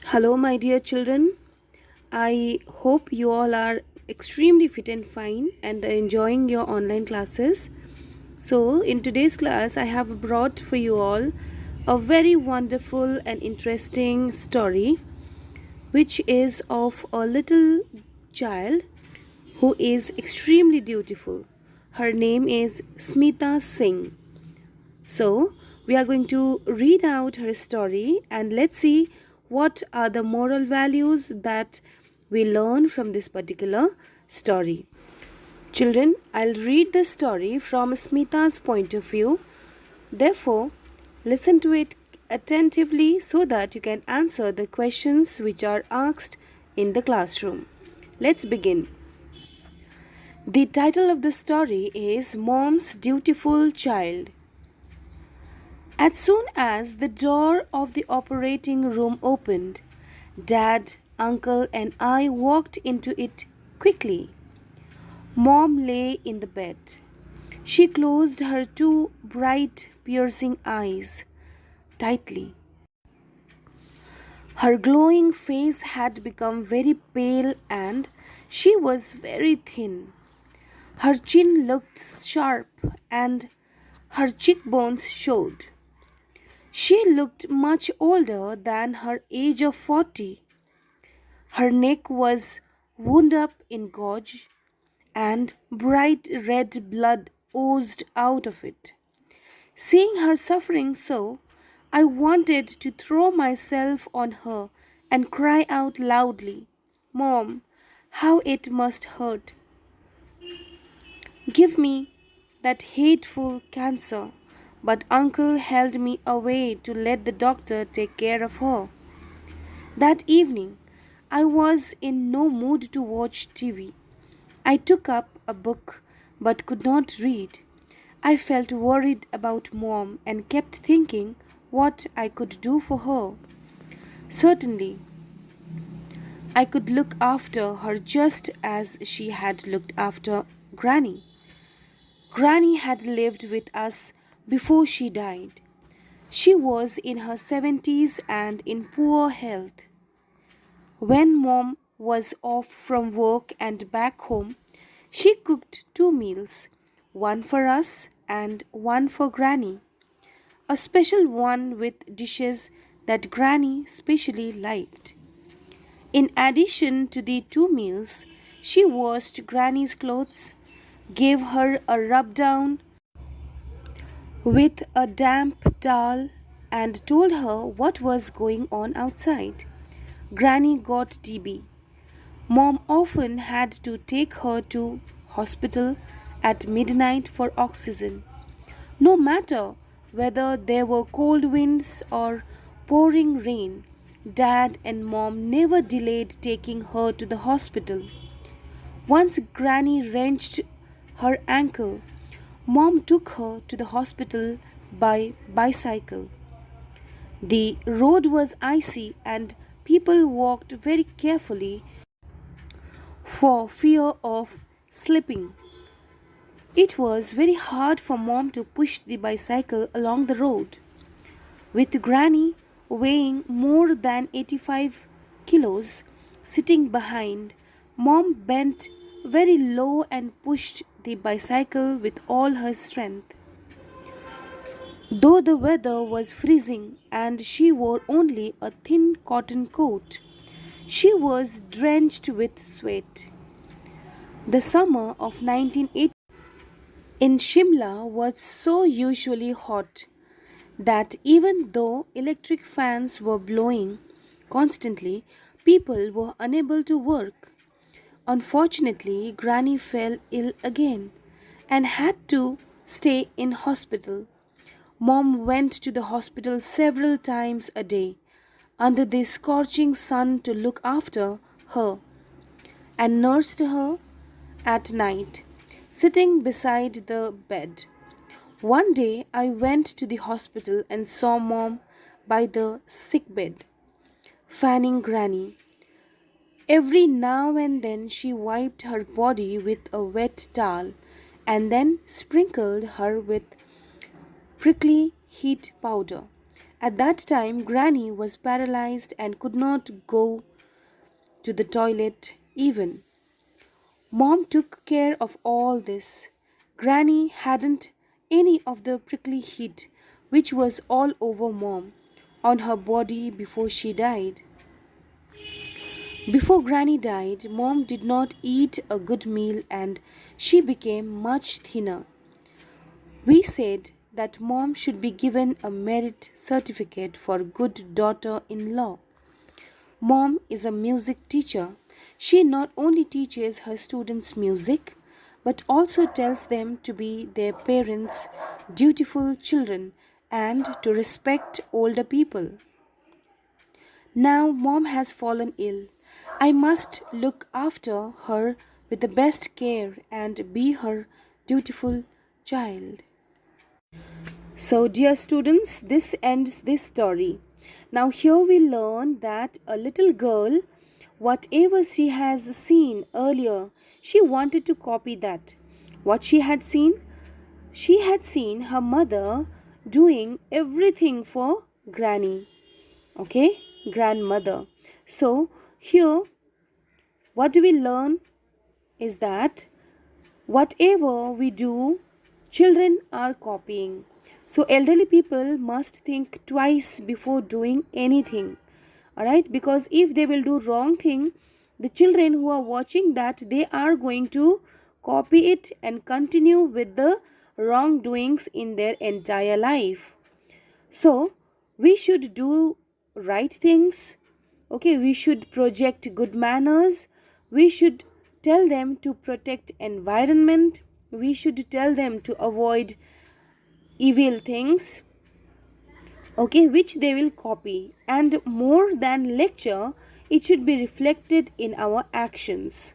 Hello, my dear children. I hope you all are extremely fit and fine and enjoying your online classes. So, in today's class, I have brought for you all a very wonderful and interesting story, which is of a little child who is extremely dutiful. Her name is Smita Singh. So, we are going to read out her story and let's see what are the moral values that we learn from this particular story. Children, I'll read the story from Smita's point of view. Therefore, listen to it attentively so that you can answer the questions which are asked in the classroom. Let's begin. The title of the story is Mom's Dutiful Child. As soon as the door of the operating room opened, Dad, Uncle, and I walked into it quickly. Mom lay in the bed. She closed her two bright, piercing eyes tightly. Her glowing face had become very pale and she was very thin. Her chin looked sharp and her cheekbones showed. She looked much older than her age of 40. Her neck was wound up in gouge, and bright red blood oozed out of it. Seeing her suffering so, I wanted to throw myself on her and cry out loudly, "Mom, how it must hurt! Give me that hateful cancer." But Uncle held me away to let the doctor take care of her. That evening, I was in no mood to watch TV. I took up a book but could not read. I felt worried about Mom and kept thinking what I could do for her. Certainly, I could look after her just as she had looked after Granny. Granny had lived with us before she died. She was in her 70s and in poor health. When Mom was off from work and back home, she cooked two meals, one for us and one for Granny, a special one with dishes that Granny specially liked. In addition to the two meals, she washed Granny's clothes, gave her a rub down with a damp towel, and told her what was going on outside. Granny got TB. Mom often had to take her to hospital at midnight for oxygen. No matter whether there were cold winds or pouring rain, Dad and Mom never delayed taking her to the hospital. Once Granny wrenched her ankle, Mom took her to the hospital by bicycle. The road was icy and people walked very carefully for fear of slipping. It was very hard for Mom to push the bicycle along the road. With Granny weighing more than 85 kilos sitting behind, Mom bent very low and pushed the bicycle with all her strength. Though the weather was freezing and she wore only a thin cotton coat, she was drenched with sweat. The summer of 1980 in Shimla was so usually hot that even though electric fans were blowing constantly, people were unable to work. Unfortunately, Granny fell ill again and had to stay in hospital. Mom went to the hospital several times a day under the scorching sun to look after her and nursed her at night, sitting beside the bed. One day I went to the hospital and saw Mom by the sick bed, fanning Granny. Every now and then she wiped her body with a wet towel and then sprinkled her with prickly heat powder At that time, Granny was paralyzed and could not go to the toilet even. Mom took care of all this. Granny hadn't any of the prickly heat which was all over Mom on her body before she died. Before Granny died, Mom did not eat a good meal and she became much thinner. We said that Mom should be given a merit certificate for good daughter-in-law. Mom is a music teacher. She not only teaches her students music but also tells them to be their parents' dutiful children and to respect older people. Now Mom has fallen ill. I must look after her with the best care and be her dutiful child. So, dear students, this ends this story. Now, here we learn that a little girl, whatever she has seen earlier, she wanted to copy that. What she had seen? She had seen her mother doing everything for Granny. Okay, grandmother. So, here, what do we learn is that whatever we do, children are copying. So elderly people must think twice before doing anything. Alright, because if they will do wrong thing, the children who are watching that, they are going to copy it and continue with the wrongdoings in their entire life. So we should do right things. Okay, we should project good manners. We should tell them to protect environment. We should tell them to avoid evil things, okay, which they will copy. And more than lecture, it should be reflected in our actions.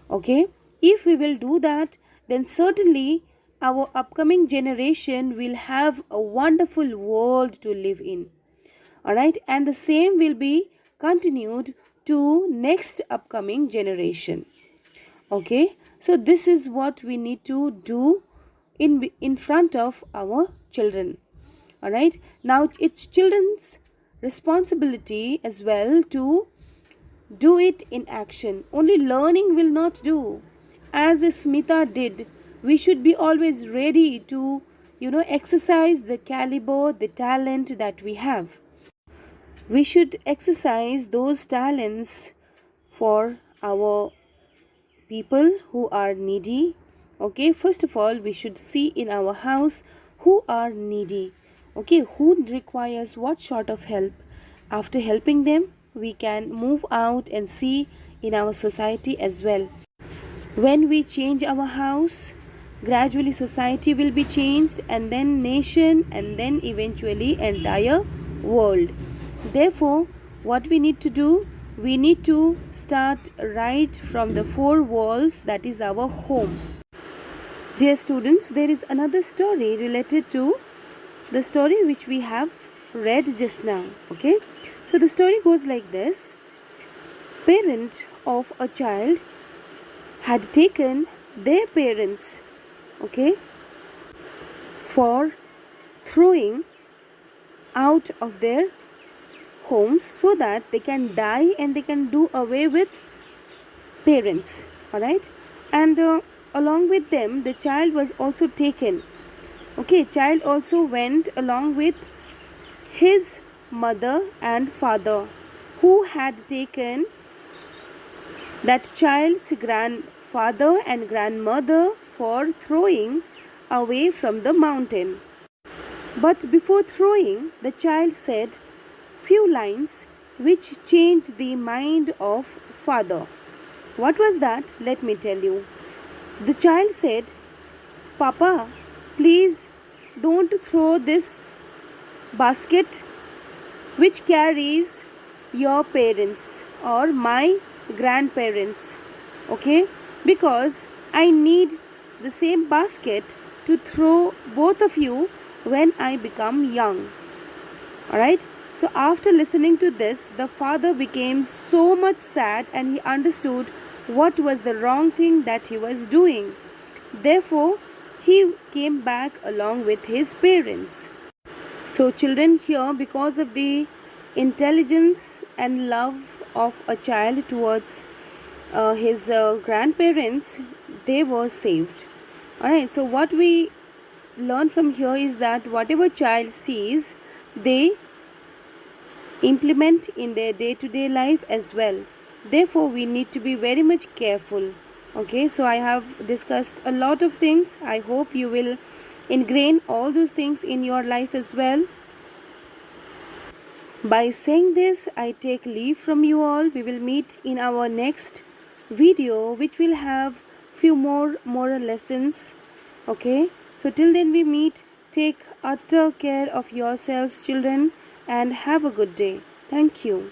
Okay, if we will do that, then certainly our upcoming generation will have a wonderful world to live in. Alright, and the same will be continued to next upcoming generation. Okay, so this is what we need to do in front of our children. All right, now it's children's responsibility as well to do it in action. Only learning will not do. As Smita did, we should be always ready to exercise the caliber, the talent that we have. We should exercise those talents for our people who are needy. Okay, first of all, we should see in our house who are needy. Okay, who requires what sort of help. After helping them, we can move out and see in our society as well. When we change our house, gradually society will be changed, and then nation, and then eventually entire world. Therefore, what we need to do, we need to start right from the four walls, that is our home. Dear students, there is another story related to the story which we have read just now. Okay, so the story goes like this. Parent of a child had taken their parents, okay, for throwing out of their homes so that they can die and they can do away with parents. All right, and along with them the child was also taken. Okay, child also went along with his mother and father, who had taken that child's grandfather and grandmother for throwing away from the mountain. But before throwing, the child said few lines which changed the mind of father. What was that? Let me tell you. The child said, Papa, please don't throw this basket which carries your parents or my grandparents. Okay, because I need the same basket to throw both of you when I become young. Alright, so after listening to this, the father became so much sad and he understood what was the wrong thing that he was doing. Therefore, he came back along with his parents. So, children here, because of the intelligence and love of a child towards his grandparents, they were saved. Alright, so what we learn from here is that whatever child sees, they implement in their day to day life as well. Therefore, we need to be very much careful. Okay, so I have discussed a lot of things. I hope you will ingrain all those things in your life as well. By saying this, I take leave from you all. We will meet in our next video, which will have few more moral lessons. Okay, so till then we meet. Take utter care of yourselves, children, and have a good day. Thank you.